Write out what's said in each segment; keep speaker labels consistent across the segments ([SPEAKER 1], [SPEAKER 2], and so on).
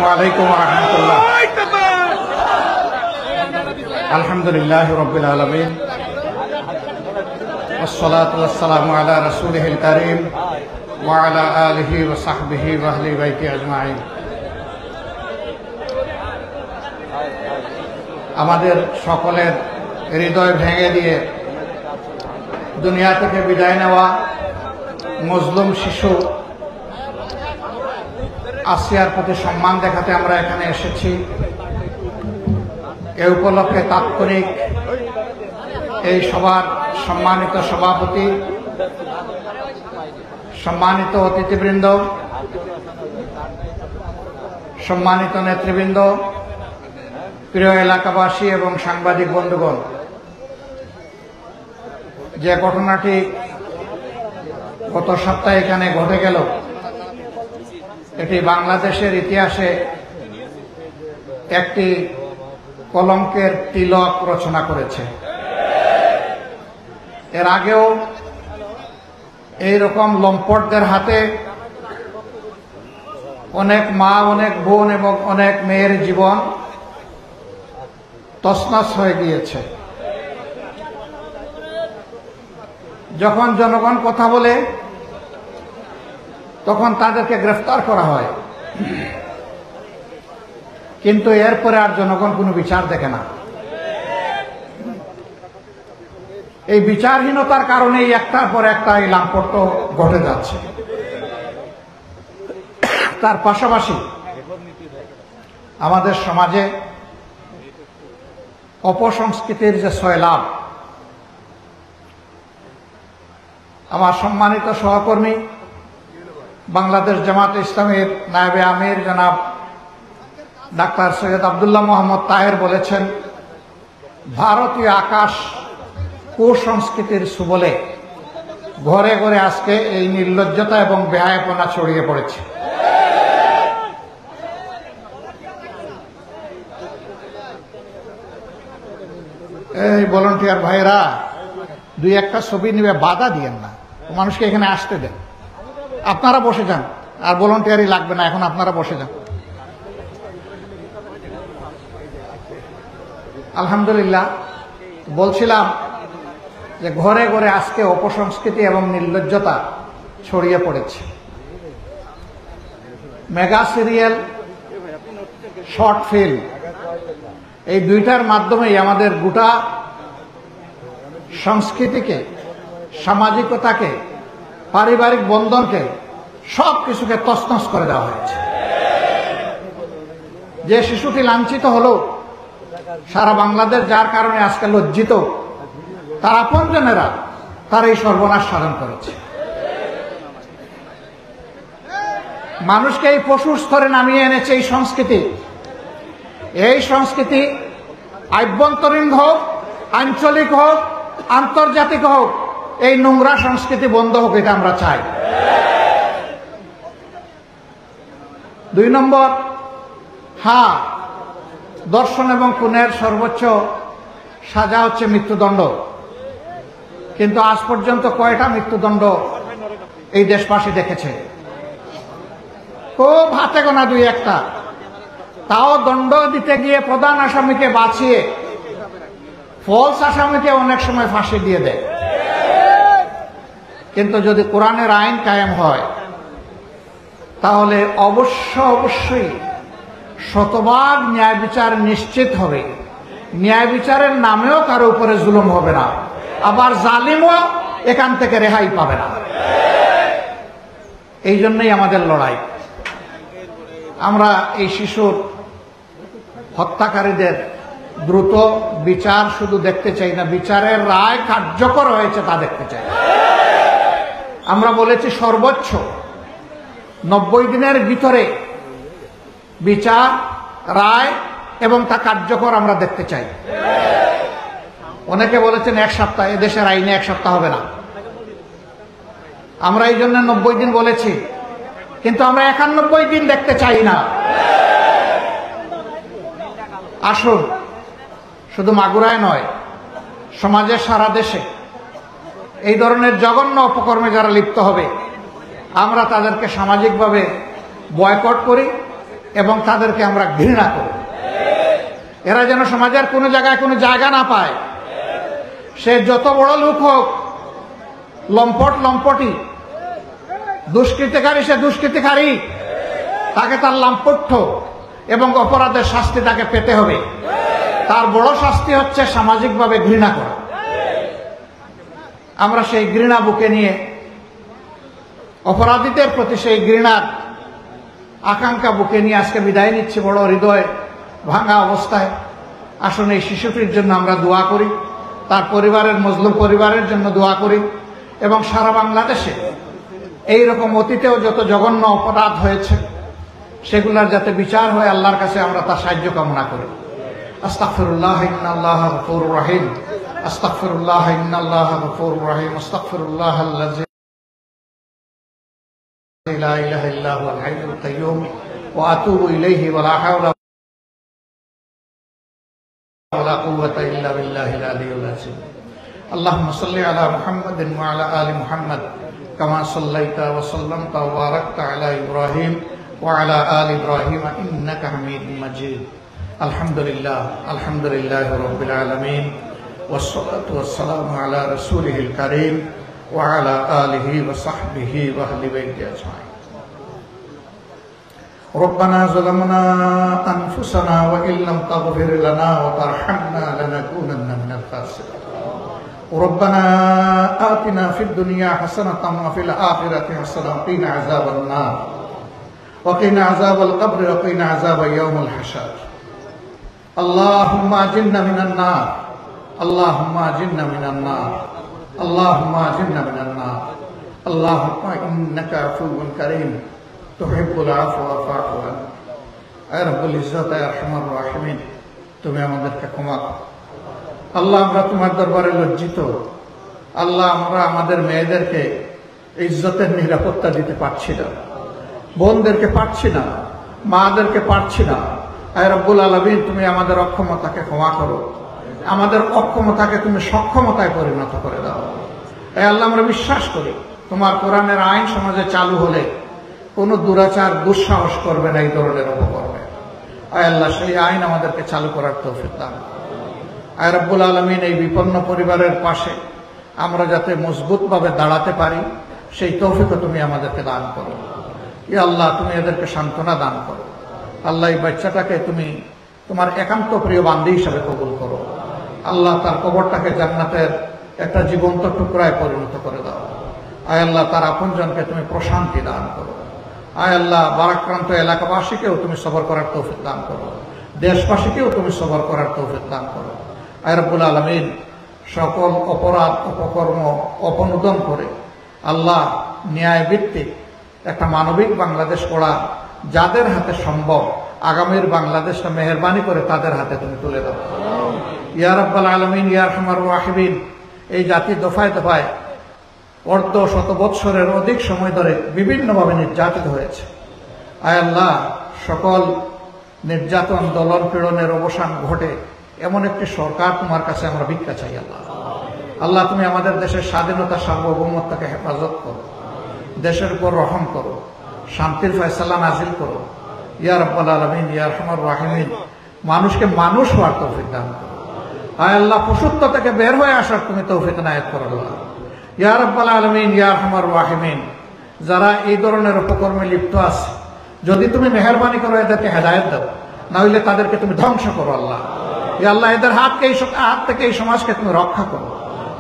[SPEAKER 1] আসসালামু আলাইকুম ওয়া রাহমাতুল্লাহ। আলহামদুলিল্লাহি রাব্বিল আলামিন ওয়াসসালাতু ওয়াসসালামু আলা রাসূলিহিল কারীম ওয়া আলা আলিহি ওয়া সাহবিহি ওয়া আহলি বাইতি আজমাইন। আমাদের সকলের হৃদয় ভেঙে দিয়ে দুনিয়া থেকে বিদায় নেওয়া মজলুম শিশু আসিয়ার প্রতি সম্মান দেখাতে আমরা এখানে এসেছি। এ উপলক্ষে তাৎক্ষণিক এই সভার সম্মানিত সভাপতি, সম্মানিত অতিথিবৃন্দ, সম্মানিত নেতৃবৃন্দ, প্রিয় এলাকাবাসী এবং সাংবাদিক বন্ধুগণ, যে ঘটনাটি গত সপ্তাহে এখানে ঘটে গেল, এটি বাংলাদেশের ইতিহাসে একটি কলঙ্কের তিলক রচনা করেছে। এর আগেও এইরকম লম্পটদের হাতে অনেক মা, অনেক বোন এবং অনেক মেয়ের জীবন তছনছ হয়ে গিয়েছে। যখন জনগণ কথা বলে তখন তাদেরকে গ্রেফতার করা হয়, কিন্তু এরপরে আর জনগণ কোনো বিচার দেখে না। এই বিচারহীনতার কারণেই একটার পর একটা এই লাম্পট্য ঘটে যাচ্ছে। তার পাশাপাশি আমাদের সমাজে অপসংস্কৃতির যে সয়লাব, আমার সম্মানিত সহকর্মী বাংলাদেশ জামাত ইসলামের নায়েবে আমির জনাব ডাক্তার সৈয়দ আব্দুল্লাহ মোহাম্মদ তাহের বলেছেন, ভারতীয় আকাশ কুসংস্কৃতির সুবলে ঘরে ঘরে আজকে এই নির্লজ্জতা এবং বেহায়াপনা ছড়িয়ে পড়েছে। এই ভলান্টিয়ার ভাইরা দুই একটা ছবি নিবে, বাধা দিয়েন না, মানুষকে এখানে আসতে দেন। আপনারা বসে যান, আর ভলান্টিয়ারই লাগবে না, এখন আপনারা বসে যান। আলহামদুলিল্লাহ, বলছিলাম যে ঘরে ঘরে আজকে অপসংস্কৃতি এবং নির্লজ্জতা ছড়িয়ে পড়েছে। মেগা সিরিয়াল, শর্ট ফিল্ম, এই দুইটার মাধ্যমেই আমাদের গোটা সংস্কৃতিকে, সামাজিকতাকে, পারিবারিক বন্ধনকে, সব কিছুকে তছনছ করে দেওয়া হয়েছে। যে শিশুটি লাঞ্ছিত হলো সারা বাংলাদেশ, যার কারণে আজকে লজ্জিত, তার আপনজনেরা তার এই সর্বনাশ সাধন করেছে। মানুষকে এই পশুর স্তরে নামিয়ে এনেছে এই সংস্কৃতি। এই সংস্কৃতি আভ্যন্তরীণ হোক, আঞ্চলিক হোক, আন্তর্জাতিক হোক, এই নোংরা সংস্কৃতি বন্ধ হোক, এটা আমরা চাই। 2 নম্বর, হ্যাঁ, ধর্ষণ এবং খুনের সর্বোচ্চ সাজা হচ্ছে মৃত্যুদণ্ড, কিন্তু আজ পর্যন্ত কয়টা মৃত্যুদণ্ড এই দেশবাসী দেখেছে? খুব হাতে গোনা 2-1টা, তাও দণ্ড দিতে গিয়ে প্রধান আসামিকে বাঁচিয়ে ফলস আসামিকে অনেক সময় ফাঁসি দিয়ে দেয়। কিন্তু যদি কোরআনের আইন কায়েম হয়, তাহলে অবশ্যই শতভাগ ন্যায় বিচার নিশ্চিত হবে। ন্যায় বিচারের নামেও কারো উপরে জুলুম হবে না, আবার জালিমও এখান থেকে রেহাই পাবে না। এই জন্যই আমাদের লড়াই। আমরা এই শিশুর হত্যাকারীদের দ্রুত বিচার শুধু দেখতে চাই না, বিচারের রায় কার্যকর হয়েছে তা দেখতে চাই। আমরা বলেছি সর্বোচ্চ 90 দিনের ভিতরে বিচার, রায় এবং তা কার্যকর আমরা দেখতে চাই। অনেকে বলেছেন 1 সপ্তাহ, এদেশের আইনে 1 সপ্তাহ হবে না। আমরা এই জন্য 90 দিন বলেছি, কিন্তু আমরা 91 দিন দেখতে চাই না। আসুন, শুধু মাগুরায় নয়, সমাজের সারা দেশে এই ধরনের জঘন্য অপকর্মে যারা লিপ্ত হবে, আমরা তাদেরকে সামাজিকভাবে বয়কট করি, এবং তাদেরকে আমরা ঘৃণা করি। এরা যেন সমাজের কোনো জায়গায় কোনো জায়গা না পায়। সে যত বড় লোক হোক, লম্পট লম্পটি, দুষ্কৃতিকারী সে দুষ্কৃতিকারী, তাকে তার লাম্পট্য এবং অপরাধের শাস্তি তাকে পেতে হবে। তার বড় শাস্তি হচ্ছে সামাজিকভাবে ঘৃণা করা। আমরা সেই ঘৃণা বুকে নিয়ে, অপরাধীদের প্রতি সেই ঘৃণার আকাঙ্ক্ষা বুকে নিয়ে আজকে বিদায় নিচ্ছি বড় হৃদয় ভাঙা অবস্থায়। আসুন এই শিশুটির জন্য আমরা দোয়া করি, তার পরিবারের, মজলুম পরিবারের জন্য দোয়া করি, এবং সারা বাংলাদেশে এইরকম অতীতেও যত জঘন্য অপরাধ হয়েছে সেগুলোর যাতে বিচার হয় আল্লাহর কাছে আমরা তার সাহায্য কামনা করি। আস্তাগফিরুল্লাহ ইন্নাল্লাহ গফুরুর রহিম, আস্তাগফিরুল্লাহ ইন্নাল্লাহ গফুরুর রহিম, আস্তাগফিরুল্লাহ আল্লাযী লা ইলাহা ইল্লা হুয়াল হাইয়ুল কাইয়্যুম ওয়া আতুবু ইলাইহি ওয়া লা হাওলা ওয়া লা কুওয়াতা ইল্লা বিল্লাহিল আলিয়্যিল আযীম। اللهم صل على محمد وعلى آل محمد كما صليت وسلمت وباركت على إبراهيم وعلى آل إبراهيم إنك حميد مجيد. الحمد لله رب العالمين، والصلاة والسلام على رسوله الكريم وعلى آله وصحبه وأهل بيته أجمعين. ربنا ظلمنا أنفسنا وإن لم تغفر لنا وترحمنا لنكونن من الخاسرين. ربنا آتنا في الدنيا حسنة وفي الآخرة حسنة وقنا عذاب النار وقنا عذاب القبر وقنا عذاب يوم الحشر. اللهم أجرنا من النار، اللهم أجرنا من النار، اللهم أجرنا من النار. اللهم إنك عفو كريم تحب العفو فاعف عنا. يا رب العزة يا أرحم الراحمين, তুমি আমাদেরকে ক্ষমা করো। আল্লাহ, আমরা তোমার দরবারে লজ্জিত। আল্লাহ, আমরা আমাদের মেয়েদেরকে ইজ্জতের নিরাপত্তা দিতে পারছি না, বোনদেরকে পারছি না, মাদেরকে পারছি না। আয় রব্বুল আলামিন, তুমি আমাদের অক্ষমতাকে ক্ষমা করো, আমাদের অক্ষমতাকে তুমি সক্ষমতায় পরিণত করে দাও। এই আল্লাহ, আমরা বিশ্বাস করি তোমার কোরআনের আইন সমাজে চালু হলে কোনো দুরাচার দুঃসাহস করবে না এই ধরনের অপকর্মে। আয় আল্লাহ, সেই আইন আমাদেরকে চালু করার তৌফিক দান। আয় রব্বুল আলামিন, এই বিপন্ন পরিবারের পাশে আমরা যাতে মজবুতভাবে দাঁড়াতে পারি সেই তৌফিকও তুমি আমাদেরকে দান করো। ইয়া আল্লাহ, তুমি এদেরকে সান্ত্বনা দান করো। আল্লাহ, এই বাচ্চাটাকে তুমি তোমার একান্ত প্রিয় বান্দী হিসাবে কবুল করো। আল্লাহ, তার কবরটাকে জান্নাতের একটা জীবন্ত টুকরায় পরিণত করে দাও। আয় আল্লাহ, তার আপনজনকে তুমি প্রশান্তি দান করো। আয় আল্লাহ, বারাক্রান্ত এলাকাবাসীকেও তুমি সবর করার তৌফিক দান করো, দেশবাসীকেও তুমি সবর করার তৌফিক দান করো। আয় রব্বুল আলামিন, সকল অপরাধ অপকর্ম অপনোদন করে আল্লাহ ন্যায় ভিত্তিক একটা মানবিক বাংলাদেশ গড়া যাদের হাতে সম্ভব আগামীর বাংলাদেশটা মেহেরবানি করে তাদের হাতে তুমি তুলে দাও। ইয়া রাব্বাল আলামিন, ইয়া আরহামার রাহিমিন, এই জাতি দফায় দফায় অর্ধ শত বৎসরের অধিক সময় ধরে বিভিন্নভাবে নির্যাতিত হয়েছে। আয় আল্লাহ, সকল নির্যাতন দলন পীড়নের অবসান ঘটে এমন একটি সরকার তোমার কাছে আমরা ভিক্ষা চাই। আল্লাহ আল্লাহ, তুমি আমাদের দেশের স্বাধীনতা সার্বভৌমত্বকে হেফাজত করো, দেশের উপর রহম করো, শান্তির ফয়সালা নাজিল করো। ইয়া রাব্বাল আলামিন, ইয়া আরহামার রাহিমিন, মানুষকে মানুষ হওয়ার তৌফিক দান করো। আয় আল্লাহ, পশুত্ব থেকে বের হয়ে আসার তুমি তৌফিক নায়েত করো। আল্লাহ ইয়া রাব্বাল আলামিন, ইয়া আরহামার রাহিমিন, যারা এই ধরনের উপকর্মে লিপ্ত আছে, যদি তুমি মেহেরবানি করো এদেরকে হেদায়েত দাও, না হইলে তাদেরকে তুমি ধ্বংস করো। আল্লাহ ইয়া আল্লাহ, এদের হাত থেকে এই সমাজকে তুমি রক্ষা করো,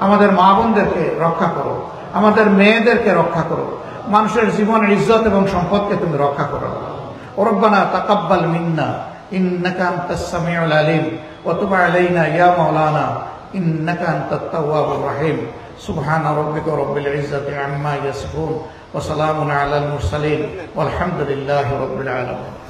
[SPEAKER 1] আমাদের মা বোনদেরকে রক্ষা করো, আমাদের মেয়েদেরকে রক্ষা করো, মানুষের জীবনের ইজ্জত এবং সম্পদকে তুমি রক্ষা করো। রব্বানা তাকাব্বাল মিন্না ইন্নাকা আনতাস সামিউল আলিম ওয়া তুব আলাইনা ইয়া মাওলানা ইন্নাকা আনতাত তাওয়াবুর রহিম। সুবহান রাব্বিকা রাব্বিল ইজ্জাতি আম্মা ইয়াসিফুন ওয়া সালামুন আলাল মুরসালিন ওয়ালহামদুলিল্লাহি রাব্বিল আলামিন।